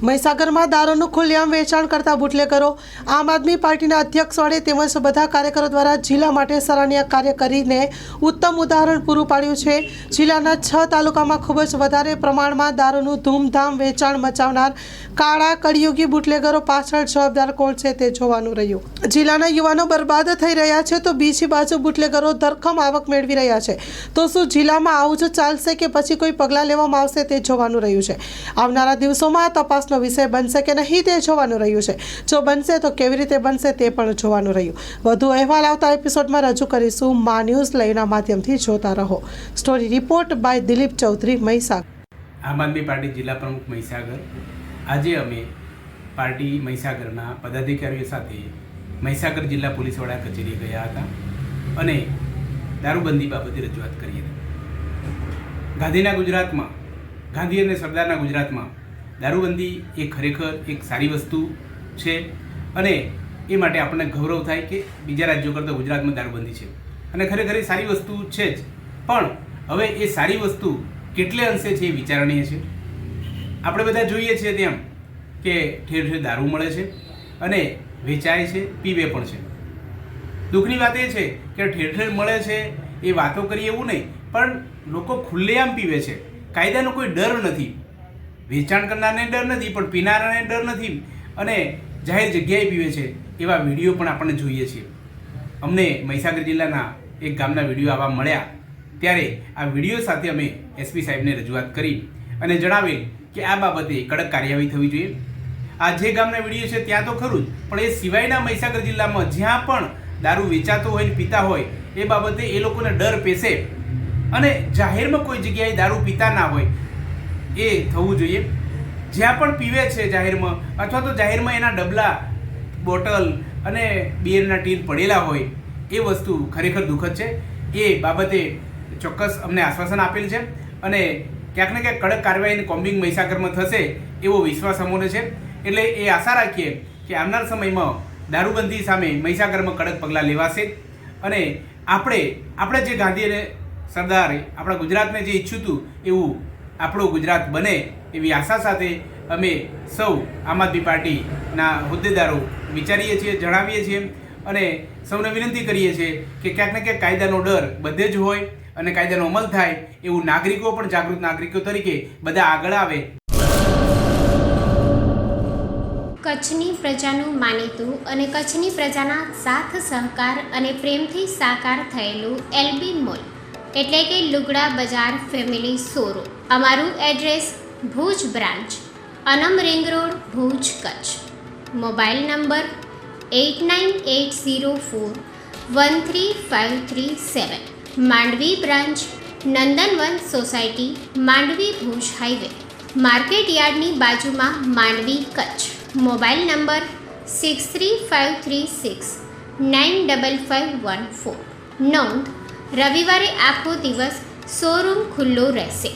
મહીસાગરમાં દારૂનું ખુલ્લેઆમ વેચાણ કરતા બુટલેગરો આમ આદમી પાર્ટીના અધ્યક્ષ વડે તેમજ બધા કાર્યકરો દ્વારા જિલ્લા માટે સરાહનીય કાર્ય કરીને ઉત્તમ ઉદાહરણ પૂરું પાડ્યું છે। જિલ્લાના 6 તાલુકામાં ખૂબ જ વધારે પ્રમાણમાં દારૂનું ધૂમધામ વેચાણ મચાવનાર કાળા કળિયુગી બુટલેગરો પાછળ જવાબદાર કોણ છે તે જોવાનું રહ્યું। જિલ્લાના યુવાનો બરબાદ થઈ રહ્યા છે તો બીજી બાજુ બુટલેગરો ધરખમ આવક મેળવી રહ્યા છે, તો શું જિલ્લામાં આવું જ ચાલશે કે પછી કોઈ પગલાં લેવામાં આવશે તે જોવાનું રહ્યું છે। આવનારા દિવસોમાં આ તપાસ વિષય બનશે કે નહીં તે જોવાનું રહ્યું છે। જો બનશે તો કેવી રીતે બનશે તે પણ જોવાનું રહ્યું। વધુ અહેવાલ આવતા એપિસોડમાં રજૂ કરીશું। મા ન્યૂઝ લાઈવના માધ્યમથી જોતા રહો। Story report by Dilip Chaudhary, Mahisagar. Aam Aadmi party જિલ્લા પ્રમુખ મહીસાગર। આજે અમે પાર્ટી મહીસાગરના પદાધિકારીઓ સાથે મહીસાગર જિલ્લા પોલીસ વડા કચેરી ગયા હતા અને દારૂબંધી બાબતે રજૂઆત કરી હતી। ગાંધીના ગુજરાતમાં, ગાંધી અને સરદારના ગુજરાતમાં દારૂબંધી એ ખરેખર એક સારી વસ્તુ છે અને એ માટે આપણને ગૌરવ થાય કે બીજા રાજ્યો કરતાં ગુજરાતમાં દારૂબંધી છે અને ખરેખર એ સારી વસ્તુ છે જ। પણ હવે એ સારી વસ્તુ કેટલે અંશે છે એ વિચારણીય છે। આપણે બધા જોઈએ છીએ તેમ કે ઠેર ઠેર દારૂ મળે છે અને વેચાય છે, પીવે પણ છે। દુઃખની વાત એ છે કે ઠેર ઠેર મળે છે એ વાતો કરીએ એવું નહીં, પણ લોકો ખુલ્લેઆમ પીવે છે। કાયદાનો કોઈ ડર નથી, વેચાણ કરનારને ડર નથી, પણ પીનારાને ડર નથી અને જાહેર જગ્યાએ પીવે છે એવા વિડીયો પણ આપણને જોઈએ છીએ। અમને મહીસાગર જિલ્લાના એક ગામના વિડીયો આવા મળ્યા ત્યારે આ વિડીયો સાથે અમે એસપી સાહેબને રજૂઆત કરી અને જણાવેલ કે આ બાબતે કડક કાર્યવાહી થવી જોઈએ। આ જે ગામના વિડીયો છે ત્યાં તો ખરું જ, પણ એ સિવાયના મહીસાગર જિલ્લામાં જ્યાં પણ દારૂ વેચાતો હોય ને પીતા હોય એ બાબતે એ લોકોને ડર પેસે અને જાહેરમાં કોઈ જગ્યાએ દારૂ પીતા ના હોય એ થવું જોઈએ। જ્યાં પણ પીવે છે જાહેરમાં અથવા તો જાહેરમાં એના ડબલા, બોટલ અને બિયરના ટીન પડેલા હોય એ વસ્તુ ખરેખર દુઃખદ છે। એ બાબતે ચોક્કસ અમને આશ્વાસન આપેલ છે અને ક્યાંક ને ક્યાંક કડક કાર્યવાહીની કોમ્બિંગ મહીસાગરમાં થશે એવો વિશ્વાસ અમોને છે। એટલે એ આશા રાખીએ કે આવનાર સમયમાં દારૂબંધી સામે મહીસાગરમાં કડક પગલાં લેવાશે અને આપણે જે ગાંધી અને સરદારે આપણા ગુજરાતને જે ઈચ્છ્યું હતું એવું આપણું ગુજરાત બને એવી આશા સાથે અમે સૌ આમ આદમી પાર્ટીના હોદ્દેદારો વિચારીએ છીએ, જણાવીએ છીએ અને સૌને વિનંતી કરીએ છીએ કે ક્યાંક ને ક્યાંક કાયદાનો ડર બધે જ હોય અને કાયદાનો અમલ થાય એવું નાગરિકો પણ જાગૃત નાગરિકો તરીકે બધા આગળ આવે। કચ્છની પ્રજાનું માનીતું અને કચ્છની પ્રજાના સાથ સહકાર અને પ્રેમથી સાકાર થયેલું એલબી મોલ એટલે કે લુગડા બજાર ફેમિલી શોરૂમ। અમારું address Bhuj branch, Anam ring road, Bhuj, Kutch. Mobile number 8980413537। Mandvi branch, Nandanvan society, Mandvi, Bhuj highway, market યાર્ડની બાજુમાં, માંડવી, કચ્છ। Mobile number 6353695514। નોંધ: રવિવારે આખો દિવસ શોરૂમ ખુલ્લો રહેશે।